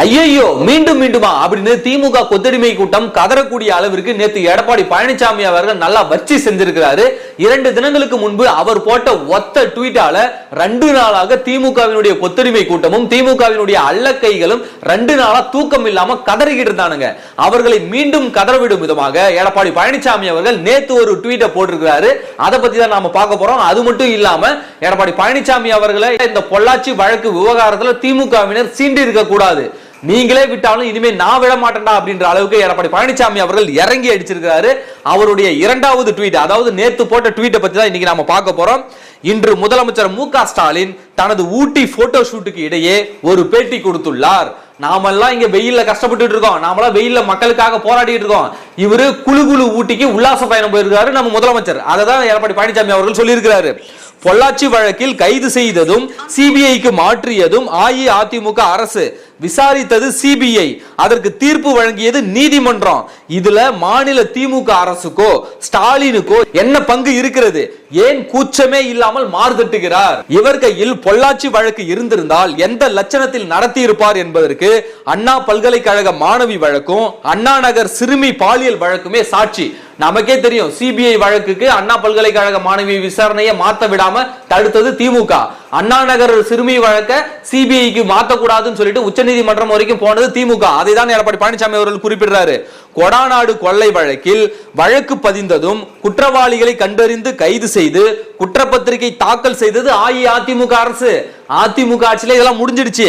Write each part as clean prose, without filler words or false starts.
ஐயோ மீண்டும் மீண்டுமா அப்படின்னு திமுக கொத்தடிமை கூட்டம் கதறக்கூடிய அளவிற்கு நேத்து எடப்பாடி பழனிசாமி அவர்கள் நல்லா வச்சு செஞ்சிருக்கிறாரு. 2 தினங்களுக்கு முன்பு அவர் போட்ட ஒத்த ட்வீட்டால 2 நாளாக திமுகவினுடைய கொத்தடிமை கூட்டமும் திமுகவினுடைய அல்லக்கைகளும் 2 நாளா தூக்கம் இல்லாம கதறிக்கிட்டு இருந்தானுங்க. அவர்களை மீண்டும் கதறவிடும் விதமாக எடப்பாடி பழனிசாமி அவர்கள் நேத்து ஒரு ட்வீட்டை போட்டிருக்கிறாரு. அதை பத்தி தான் நாம பார்க்க போறோம். அது மட்டும் இல்லாம எடப்பாடி பழனிசாமி அவர்களை இந்த பொள்ளாச்சி வழக்கு விவகாரத்துல திமுகவினர் சீண்டி இருக்க கூடாது, நீங்களே விட்டாலும் இனிமே நான் விட மாட்டேன்டா அப்படின்ற அளவுக்கு எடப்பாடி பழனிசாமி அவர்கள் இறங்கி அடிச்சிருக்காரு. அவருடைய 2வது ட்வீட், அதாவது நேத்து போட்ட ட்வீட்டை பத்தி தான் இன்னைக்கு நாம பார்க்க போறோம். இன்று முதலமைச்சர் மு.க. ஸ்டாலின் தனது ஊட்டி போட்டோ ஷூட்டுக்கு இடையே ஒரு பேட்டி கொடுத்துள்ளார். நாமெல்லாம் இங்க வெயில்ல கஷ்டப்பட்டு இருக்கோம், நாமெல்லாம் வெயில்ல மக்களுக்காக போராடிட்டு இருக்கோம். இவரு குழு ஊட்டிக்கு உல்லாச பயணம் போயிருக்காரு நம்ம முதலமைச்சர். அதை தான் எடப்பாடி பழனிசாமி அவர்கள் சொல்லியிருக்கிறாரு. பொள்ளாச்சி வழக்கில் கைது செய்ததும் சிபிஐக்கு மாற்றியதும் அஇஅதிமுக அரசு, விசாரித்தது சிபிஐ, அதற்கு தீர்ப்பு வழங்கியது நீதிமன்றம். இதுல மாநில திமுக அரசுக்கோ ஸ்டாலினுக்கோ என்ன பங்கு இருக்கிறது? ஏன் கூச்சமே இல்லாமல் மார்தட்டுகிறார்? இவர் கையில் பொள்ளாச்சி வழக்கு இருந்திருந்தால் எந்த லட்சணத்தில் நடத்தி இருப்பார் என்பதற்கு அண்ணா பல்கலைக்கழக மாணவி வழக்கும் அண்ணா நகர் சிறுமி பாலியல் வழக்குமே சாட்சி. நமக்கே தெரியும், சிபிஐ வழக்குக்கு அண்ணா பல்கலைக்கழக மாணவி விசாரணையை மாத்த விடாம தடுத்தது திமுக. அண்ணா நகர் சிறுமி வழக்க சிபிஐக்கு மாத்தக்கூடாதுன்னு சொல்லிட்டு உச்சநீதிமன்றம் வரைக்கும் போனது திமுக. அதை தான் எடப்பாடி பழனிசாமி அவர்கள் குறிப்பிடுறாரு. கொடாநாடு கொள்ளை வழக்கில் வழக்கு பதிந்ததும் குற்றவாளிகளை கண்டறிந்து கைது செய்து குற்றப்பத்திரிகை தாக்கல் செய்தது அஇஅதிமுக அரசு. அதிமுக ஆட்சியில இதெல்லாம் முடிஞ்சிடுச்சு.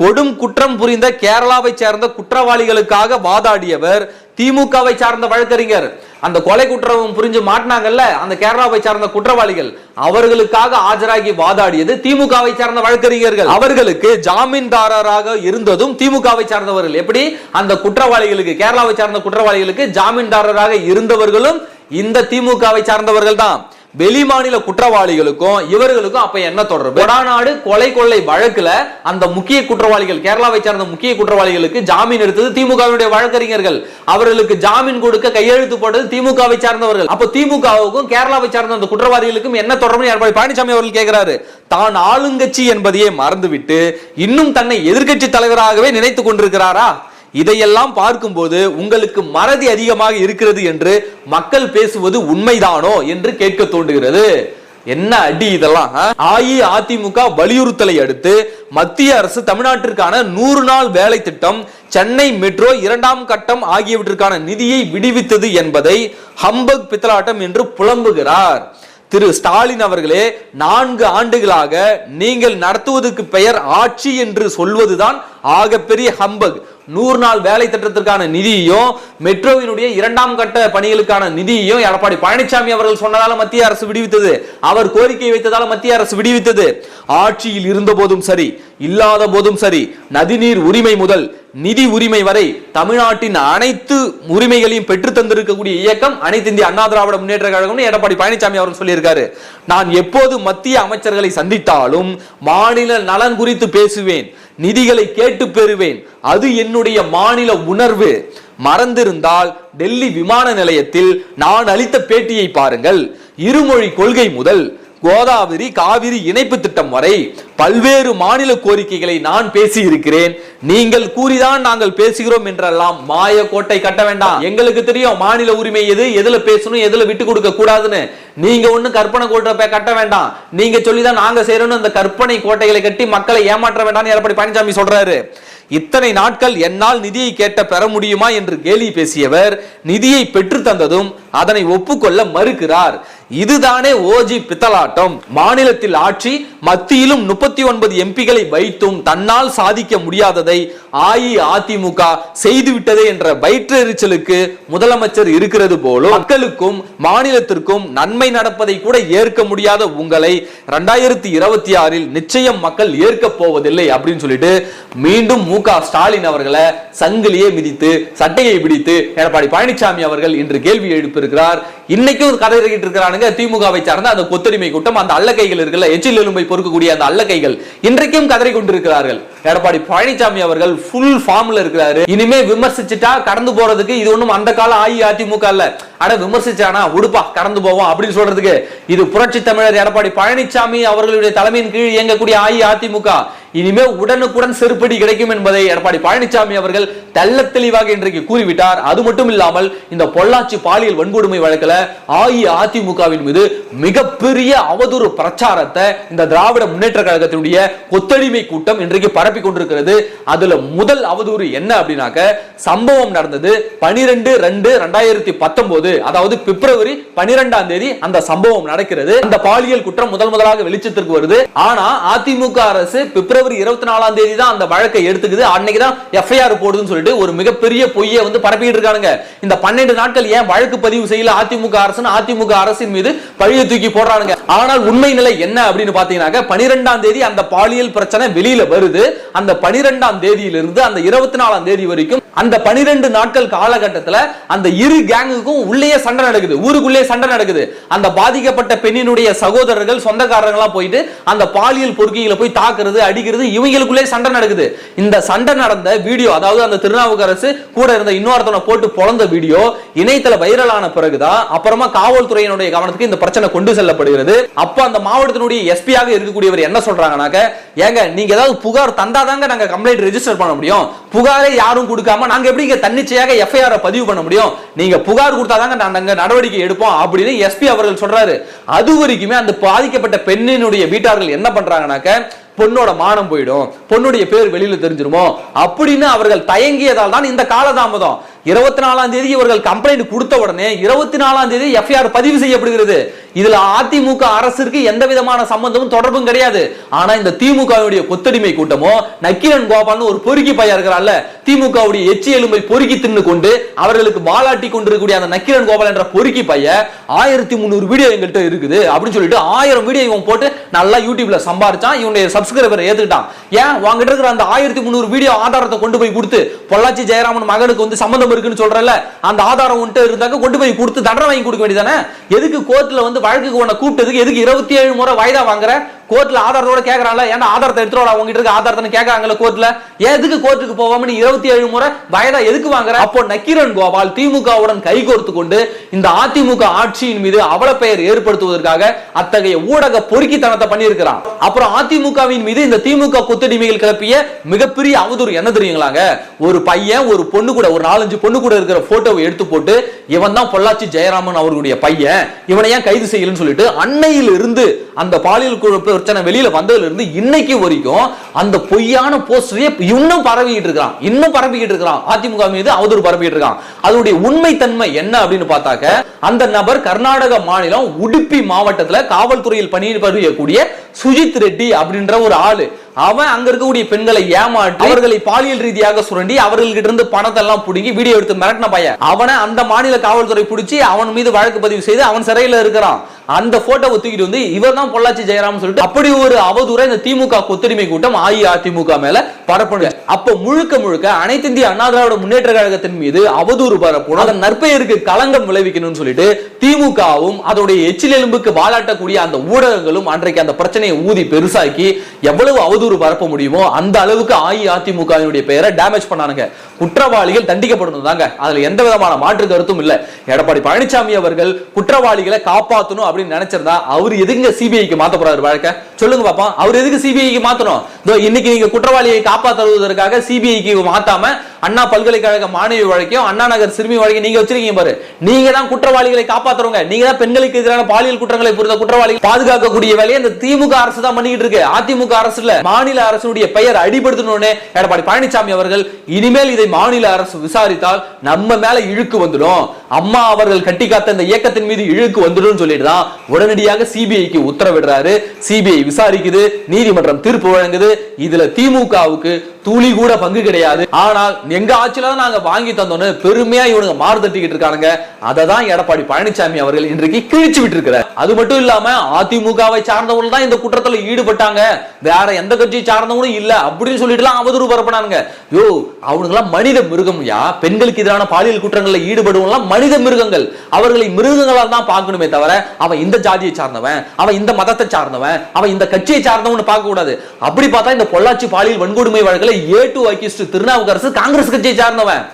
கொடும் குற்றம் புரிந்த கேரளாவை சேர்ந்த குற்றவாளிகளுக்காக வாதாடியவர் திமுகவை சார்ந்த வழக்கறிஞர். அந்த கொலை குற்றம் புரிஞ்சு மாட்டினாங்கல்ல அந்த கேரளாவை சார்ந்த குற்றவாளிகள், அவர்களுக்காக ஆஜராகி வாதாடியது திமுகவை சார்ந்த வழக்கறிஞர்கள். அவர்களுக்கு ஜாமீன்தாரராக இருந்ததும் திமுகவை சார்ந்தவர்கள். எப்படி அந்த குற்றவாளிகளுக்கு, கேரளாவை சார்ந்த குற்றவாளிகளுக்கு ஜாமீன்தாரராக இருந்தவர்களும் இந்த திமுகவை சார்ந்தவர்கள் தான். வெளிமாநில குற்றவாளிகளுக்கும் இவர்களுக்கும் அப்ப என்ன தொடர்பு? கொடாநாடு கொலை கொள்ளை வழக்குல அந்த முக்கிய குற்றவாளிகள், கேரளாவை சார்ந்த முக்கிய குற்றவாளிகளுக்கு ஜாமீன் எடுத்தது திமுகவுடைய வழக்கறிஞர்கள். அவர்களுக்கு ஜாமீன் கொடுக்க கையெழுத்து போட்டது திமுகவை சார்ந்தவர்கள். அப்ப திமுகவுக்கும் கேரளாவை சார்ந்த அந்த குற்றவாளிகளுக்கும் என்ன தொடர்பு? எடப்பாடி பழனிசாமி அவர்கள் கேட்கிறாரு. தான் ஆளுங்கட்சி என்பதையே மறந்துவிட்டு இன்னும் தன்னை எதிர்க்கட்சி தலைவராகவே நினைத்துக் கொண்டிருக்கிறாரா? இதையெல்லாம் பார்க்கும்போது உங்களுக்கு மறதி அதிகமாக இருக்கிறது என்று மக்கள் பேசுவது உண்மைதானோ என்று கேட்க தோன்றுகிறது. என்ன அடி இதெல்லாம்? அஇஅதிமுக வலியுறுத்தலை அடுத்து மத்திய அரசு தமிழ்நாட்டிற்கான 100 நாள் வேலை திட்டம், சென்னை மெட்ரோ 2ஆம் கட்டம் ஆகியவற்றிற்கான நிதியை விடுவித்தது என்பதை ஹம்பக் பித்தலாட்டம் என்று புலம்புகிறார். திரு ஸ்டாலின் அவர்களே, 4 ஆண்டுகளாக நீங்கள் நடத்துவதற்கு பெயர் ஆட்சி என்று சொல்வதுதான் ஆகப்பெரிய ஹம்பக். 100 நாள் வேலை திட்டத்திற்கான நிதியையும் மெட்ரோவினுடைய 2ஆம் கட்ட பணிகளுக்கான நிதியையும் எடப்பாடி பழனிசாமி அவர்கள் சொன்னதால மத்திய அரசு விடுவித்தது. அவர் கோரிக்கை வைத்ததால மத்திய அரசு விடுவித்தது. ஆட்சியில் இருந்த போதும் சரி, இல்லாத போதும் சரி, நதிநீர் உரிமை முதல் நிதி உரிமை வரை தமிழ்நாட்டின் அனைத்து உரிமைகளையும் பெற்று தந்திருக்கக்கூடிய இயக்கம் அனைத்து இந்திய அண்ணா திராவிட முன்னேற்ற கழகம் எடப்பாடி பழனிசாமி அவர்கள் சொல்லியிருக்காரு. நான் எப்போது மத்திய அமைச்சர்களை சந்தித்தாலும் மாநில நலன் குறித்து பேசுவேன், நிதிகளை கேட்டு பெறுவேன், அது என்னுடைய மாநில உணர்வு. மறந்திருந்தால் டெல்லி விமான நிலையத்தில் நான் அளித்த பேட்டியை பாருங்கள். இருமொழி கொள்கை முதல் கோதாவரி காவிரி இணைப்பு திட்டம் வரை பல்வேறு மாநில கோரிக்கைகளை நான் பேசி இருக்கிறேன். நீங்கள் கூறிதான் நாங்கள் பேசுகிறோம் என்றெல்லாம் மாய கோட்டை கட்ட வேண்டாம். எங்களுக்கு தெரியும் மாநில உரிமை எது, எதுல பேசணும், எதுல விட்டு கொடுக்க கூடாதுன்னு. நீங்க ஒண்ணு கற்பனை கோட்டை கட்ட வேண்டாம். நீங்க சொல்லிதான் நாங்க செய்யறோம்னு அந்த கற்பனை கோட்டைகளை கட்டி மக்களை ஏமாற்ற வேண்டாம் எடப்பாடி பழனிசாமி சொல்றாரு. இத்தனை நாட்கள் என்னால் நிதியை கேட்ட பெற முடியுமா என்று கேலி பேசியவர் நிதியை பெற்று தந்ததும் அதனை ஒப்புக்கொள்ள மறுக்கிறார். இதுதானே ஓஜி பித்தலாட்டம். மாநிலத்தில் ஆட்சி, மத்தியிலும் 39 எம்பிகளை வைத்தும் தன்னால் சாதிக்க முடியாததை அஇஅதிமுக செய்துவிட்டதே என்ற வயிற்றெரிச்சலுக்கு முதலமைச்சர் இருக்கிறது போலும் மக்களுக்கும் மாநிலத்திற்கும் நன்மை நடப்பதை கூட ஏற்க முடியாத உங்களை 2026இல் நிச்சயம் மக்கள் ஏற்க போவதில்லை அப்படின்னு சொல்லிட்டு மீண்டும் மு.க. ஸ்டாலின் அவர்களை சங்கிலியே மிதித்து சட்டையை பிடித்து எடப்பாடி பழனிசாமி அவர்கள் இன்று கேள்வி எழுப்பியிருக்கிறார். இன்னைக்கும் கதை இறக்கிட்டு இருக்கிறானுங்க திமுகவை சார்ந்த அந்த கொத்தடிமை கூட்டம், அந்த அல்லக்கைகள் இருக்குல்ல, எச்சில் எலும்பை பொறுக்கக்கூடிய அந்த அல்லக்கைகள் இன்றைக்கும் கதறி கொண்டிருக்கிறார்கள். எடப்பாடி பழனிசாமி அவர்கள் ஃபுல் ஃபார்ம்ல இருக்கிறாரு. இனிமே விமர்சிச்சுட்டா கடந்து போறதுக்கு இது ஒண்ணும் அந்த கால அஇஅதிமுக இல்ல. அட விமர்சிச்சானா உடுப்பா கடந்து போவோம் அப்படின்னு சொல்றதுக்கு இது புரட்சி தமிழர் எடப்பாடி பழனிசாமி அவர்களுடைய தலைமையின் கீழ் இயங்கக்கூடிய அஇஅதிமுக. இனிமே உடனுக்குடன் செருப்படி கிடைக்கும் என்பதை எடப்பாடி பழனிசாமி அவர்கள் தெள்ள தெளிவாக இன்றைக்கு கூறிவிட்டார். அது மட்டும் இல்லாமல் இந்த பொள்ளாச்சி பாலியல் வன்கொடுமை வழக்கில் அஇஅதிமுகவின் மீது மிகப்பெரிய அவதூறு பிரச்சாரத்தை இந்த திராவிட முன்னேற்ற கழகத்தினுடைய கொத்தடிமை கூட்டம் இன்றைக்கு பரப்பி கொண்டிருக்கிறது. அதுல முதல் அவதூறு என்ன அப்படின்னாக்க, சம்பவம் நடந்தது 12/2/2019, அதாவது பிப்ரவரி 12ஆம் தேதி அந்த சம்பவம் நடக்கிறது. அந்த பாலியல் குற்றம் முதலாக வெளிச்சத்திற்கு வருது. ஆனா அதிமுக அரசு பிப்ரவரி 24ஆம் தேதி தான் அந்த வழக்கை எடுத்துக்குது. அன்னைக்கு தான் எஃப்ஐஆர் போடுதுன்னு சொல்லிட்டு ஒரு மிகப்பெரிய பொய்யை வந்து பரப்பிட்டு இருக்காங்க. இந்த 12 நாட்கள் ஏன் வழக்கு பதிவு செய்யல அதிமுக அரசு, அதிமுக அரசின் மீது பழியை தூக்கி போடுறாங்க. ஆனால் உண்மை நிலை என்ன அப்படின்னு பாத்தீங்கன்னா, 12ஆம் தேதி அந்த பாலியல் பிரச்சனை வெளியில வருது. அந்த 12ஆம் தேதியிலிருந்து அந்த 24ஆம் தேதி வரைக்கும் அந்த 12 நாட்கள் காலகட்டத்தில் அந்த இரு கேங்குக்கும் உள்ளே சண்டை நடக்குது, ஊருக்குள்ளே சண்டை நடக்குது. அந்த பாதிக்கப்பட்ட பெண்ணினுடைய சகோதரர்கள் சொந்தக்காரர்களா போயிட்டு அந்த பாலியல் பொறுக்கிகளை போய் தாக்குறது, அடிக்கிறது, இவங்களுக்குள்ளே சண்டை நடக்குது. இந்த சண்டை நடந்த வீடியோ, அதாவது அந்த திருநாவுக்கரசு கூட இருந்த இன்னொருத்தனை போட்டு பொளந்த வீடியோ இணையத்துல வைரலான பிறகுதான் அப்புறமா காவல்துறையினுடைய கவனத்துக்கு இந்த பிரச்சனை கொண்டு செல்லப்படுகிறது. அப்ப அந்த மாவட்டத்தினுடைய எஸ்பியாக இருக்கக்கூடியவர் என்ன சொல்றாங்கன்னாக்க, ஏங்க நீங்க ஏதாவது புகார் தந்தாதாங்க நாங்க கம்ப்ளைண்ட் ரெஜிஸ்டர் பண்ண முடியும், புகாரே யாரும் கொடுக்காம நாங்க எப்படி தன்னிச்சையாக எஃப்ஐஆர் பதிவு பண்ண முடியும், நீங்க புகார் கொடுத்தாதாங்க நாங்க நடவடிக்கை எடுப்போம் அப்படின்னு எஸ்பி அவர்கள் சொல்றாரு. அது வரைக்குமே அந்த பாதிக்கப்பட்ட பெண்ணினுடைய வீட்டார்கள் என்ன பண்றாங்கன்னாக்க, பொண்ணோட மானம் போயிடும், பொண்ணுடைய பேர் வெளியில தெரிஞ்சிருமோ அப்படின்னு அவர்கள் தயங்கியதால் தான் இந்த காலதாமதம். 24ஆம் தேதி இவர்கள் கம்ப்ளைண்ட் கொடுத்த உடனே 24ஆம் தேதி எஃப்ஐஆர் பதிவு செய்யப்படுகிறது. இதுல அதிமுக அரசுக்கு எந்த விதமான சம்பந்தமும் தொடர்பும் கிடையாது. ஆனா இந்த திமுகவுடைய கொத்தடிமை கூட்டமோ, நக்கீரன் கோபால்னு ஒரு பொறுக்கி பையன் இருக்கிறாள், திமுகவுடைய எச்சி எலும்பை பொறுக்கி தின்னு கொண்டு அவர்களுக்கு வாலாட்டி கொண்டிருக்கக்கூடிய அந்த நக்கீரன் கோபால் என்ற பொறுக்கி பையன் 1300 வீடியோ எங்கள்கிட்ட இருக்குது அப்படின்னு சொல்லிட்டு 1000 வீடியோ இவன் போட்டு நல்லா யூடியூப்ல சம்பாரிச்சான். இவனுடைய சப்ஸ்கிரைபரை ஏத்துக்கிட்டான். ஏன் வாங்கிட்டு இருக்கிற அந்த 1300 வீடியோ ஆதாரத்தை கொண்டு போய் கொடுத்து, பொள்ளாச்சி ஜெயராமன் மகனுக்கு வந்து சம்பந்தம் இருக்குன்னு சொல்றல, அந்த ஆதாரம் உன்கிட்ட இருந்தாக்க கொண்டு போய் கொடுத்து தண்டனை வாங்கி கொடுக்க வேண்டியதானே? எதுக்கு கோர்ட்ல வந்து வழக்குக்கு உன்னை கூப்பிட்டதுக்கு எதுக்கு 27 முறை வாய்தா வாங்குற? கோர்ட்ல ஆதாரத்தோட கேக்குறான்ல, ஏன்னா ஆதாரத்தை எடுத்துறோம் உங்ககிட்ட இருக்க ஆதாரத்தை கேட்கறாங்கல்ல கோர்ட்ல, எதுக்கு கோர்ட்டுக்கு போவாம நீ 27 முறை வாய்தா எதுக்கு வாங்குற? அப்போ நக்கீரன் கோபால் திமுகவுடன் கைகோர்த்து கொண்டு இந்த அதிமுக ஆட்சியின் மீது அவல பெயர் ஏற்படுத்துவதற்காக அத்தகைய ஊடக பொறுக்கித்தனத்தை பண்ணியிருக்கிறான். அப்புறம் அதிமுகவின் மீது இந்த திமுக கொத்தடிமைகள் கிளப்பிய மிகப்பெரிய அவதூறு என்ன தெரியுங்களாங்க, ஒரு பையன் ஒரு பொண்ணு கூட, ஒரு 4-5 பொண்ணு கூட இருக்கிற போட்டோவை எடுத்து போட்டு, இவன் தான் பொள்ளாச்சி ஜெயராமன் அவர்களுடைய பையன், இவனை ஏன் கைது செய்யலன்னு சொல்லிட்டு அன்னையில் இருந்து அந்த பாலியல் பிரச்சனை வெளியில வந்ததுல இருந்து இன்னைக்கு வரைக்கும் அந்த பொய்யான போஸ்டரை இன்னும் பரவிட்டு இருக்கான். அதிமுக மீது அவதூறு பரப்பிட்டு இருக்கான். அதனுடைய உண்மை தன்மை என்ன அப்படின்னு பார்த்தாக்க, அந்த நபர் கர்நாடக மாநிலம் உடுப்பி மாவட்டத்தில் காவல்துறையில் பணிபுரியக்கூடிய சுஜித் ரெட்டி அப்படின்ற ஒரு ஆளு. அவன் அங்க இருக்கக்கூடிய பெண்களை ஏமாற்றி அவர்களை பாலியல் ரீதியாக சுரண்டி அவர்கள்கிட்ட இருந்து பணத்தை எல்லாம் புடுங்கி வீடியோ எடுத்து மிரட்டின பையன். அவனை அந்த மாநில காவல்துறை பிடிச்சி அவன் மீது வழக்கு பதிவு செய்து அவன் சிறையில் இருக்கிறான். அந்த போட்டோவை தூக்கிட்டு வந்து இவர் தான் பொள்ளாச்சி ஜெயராம் சொல்லிட்டு அப்படி ஒரு அவதூறை இந்த திமுக கொத்தடிமை கூட்டம் அஇஅதிமுக மேல பரப்புங்க. அப்ப முழுக்க அனைத்து இந்திய அண்ணா திராவிட முன்னேற்ற கழகத்தின் மீது அவதூறு பரப்பணும், அதன் நற்பெயருக்கு களங்கம் விளைவிக்கணும்னு சொல்லிட்டு திமுகவும் அதோடைய எச்சில் எலும்புக்கு வாலாட்டக்கூடிய அந்த ஊடகங்களும் அன்றைக்கு அந்த பிரச்சனையை ஊதி பெருசாக்கி எவ்வளவு அவதூறு பரப்ப முடியுமோ அந்த அளவுக்கு அஇஅதிமுக பெயரை டேமேஜ் பண்ணானுங்க. குற்றவாளிகள் தண்டிக்கப்படணும் தாங்க, அதுல எந்த விதமான மாற்று கருத்தும் இல்ல. எடப்பாடி பழனிசாமி அவர்கள் குற்றவாளிகளை காப்பாற்றணும் அப்படின்னு நினைச்சிருந்தா அவர் எதுங்க சிபிஐக்கு மாத்த போறாரு வழக்க? சொல்லுங்க பாப்போம், அவர் எதுக்கு சிபிஐக்கு மாத்தணும்? இன்னைக்கு நீங்க குற்றவாளியை காப்பாற்றுவதற்காக சிபிஐக்கு மாத்தாம அண்ணா பல்கலைக்கழக மாணவி வழக்கையும் அண்ணா நகர் சிறுமி வழக்கையும் நீங்க வச்சிருக்கீங்க பாரு. நீங்க தான் குற்றவாளிகளை காப்பாத்துறவங்க, நீங்க தான் பெண்களுக்கு எதிரான பாலியல் குற்றங்களை புரிந்த குற்றவாளிகள் பாதுகாக்கக்கூடிய வேலையை இந்த திமுக அரசு தான் பண்ணிட்டு இருக்கு. அதிமுக அரசு இல்ல, மாநில அரசுடைய பெயர் அடிபடுத்தணும்னு எடப்பாடி பழனிசாமி அவர்கள் இனிமேல் இதை மாநில அரசு விசாரித்தால் நம்ம மேல இழுக்கு வந்துடும், அம்மா அவர்கள் கட்டி காத்த இந்த இயக்கத்தின் மீது இழுக்கு வந்துடும் சொல்லிட்டு தான் உடனடியாக சிபிஐக்கு உத்தரவிடுறாரு. சிபிஐ விசாரிக்குது, நீதிமன்றம் தீர்ப்பு வழங்குது. இதுல திமுகவுக்கு துளி கூட பங்கு கிடையாது. ஆனால் எங்க ஆட்சியில தான் நாங்க வாங்கி தந்தோன்னு பெருமையா இவனுங்க மாறுதட்டிக்கிட்டு இருக்கானுங்க. அதை தான் எடப்பாடி பழனிசாமி அவர்கள் இன்றைக்கு கிழிச்சு விட்டு இருக்கிறார். அது மட்டும் இல்லாம அதிமுகவை சார்ந்தவர்கள் தான் இந்த குற்றத்துல ஈடுபட்டாங்க, வேற எந்த கட்சியை சார்ந்தவங்களும் இல்ல அப்படின்னு சொல்லிட்டு அவதூறு பரப்பினாங்க. யோ, அவனுங்கெல்லாம் மனித மிருகம்யா. பெண்களுக்கு எதிரான பாலியல் குற்றங்கள்ல ஈடுபடுவங்க மனித மிருகங்கள். அவர்களை மிருகங்களால் தான் பார்க்கணுமே தவிர அவன் இந்த ஜாதியை சார்ந்தவன், அவன் இந்த மதத்தை சார்ந்தவன், அவன் இந்த கட்சியை சார்ந்தவன் பார்க்க கூடாது. அப்படி பார்த்தா இந்த பொள்ளாச்சி பாலியல் வன்கொடுமை வழக்குல A2 அக்யூஸ்ட் திருநாவுக்கரசு காங்கிரஸ் கட்சியை சார்ந்தவன்.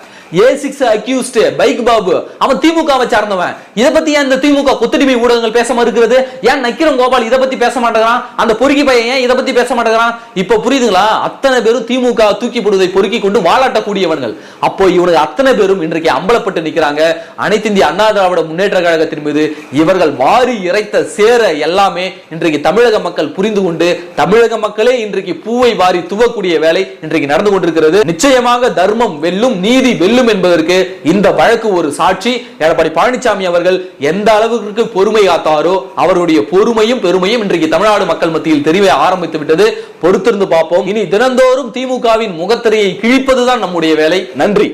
A6 அக்யூஸ்ட் பைக் பாபு அவன் திமுகவை சார்ந்தவன். இத பத்தி ஏன் இந்த திமுக கொத்தடிமை ஊடகங்கள் பேச மறுக்கிறது? ஏன் நக்கீரன் கோபால் இத பத்தி பேச மாட்டேங்கிறான்? அந்த பொறுக்கி பையன் ஏன் இத பத்தி பேச மாட்டேங்கிறான்? இப்ப புரியுதுங்களா? அத்தனை பேரும் திமுக தூக்கி போடுவதை பொறுக்கி கொண்டு வாலாட்டக்கூடியவர்கள். அப்போ இவனுக்கு அத்தனை பேரும் இன்றைக்கு அம்பலப்பட்டு நிக்கிறாங்க. அனைத்து இந்திய அண்ணா திராவிட முன்னேற்ற கழகத்தின் மீது இவர்கள் வாரி இறைத்த சேர எல்லாமே இன்றைக்கு தமிழக மக்கள் புரிந்து கொண்டு தமிழக மக்களே இன்றைக்கு பூவை வாரி துவக்கூடிய வேலை இன்றைக்கு நடந்து கொண்டிருக்கிறது. நிச்சயமாக தர்மம் வெல்லும், நீதி வெல்லும் என்பதற்கு இந்த வழக்கு ஒரு சாட்சி. எடப்பாடி பழனிசாமி அவர்கள் எந்த அளவுக்கு பொறுமை காத்தாரோ அவருடைய பொறுமையும் பெருமையும் இன்றைக்கு தமிழ்நாடு மக்கள் மத்தியில் தெரிய ஆரம்பித்து விட்டது. பொறுத்திருந்து பார்ப்போம். இனி தினந்தோறும் திமுகவின் முகத்திரையை கிழிப்பதுதான் நம்முடைய வேலை. நன்றி.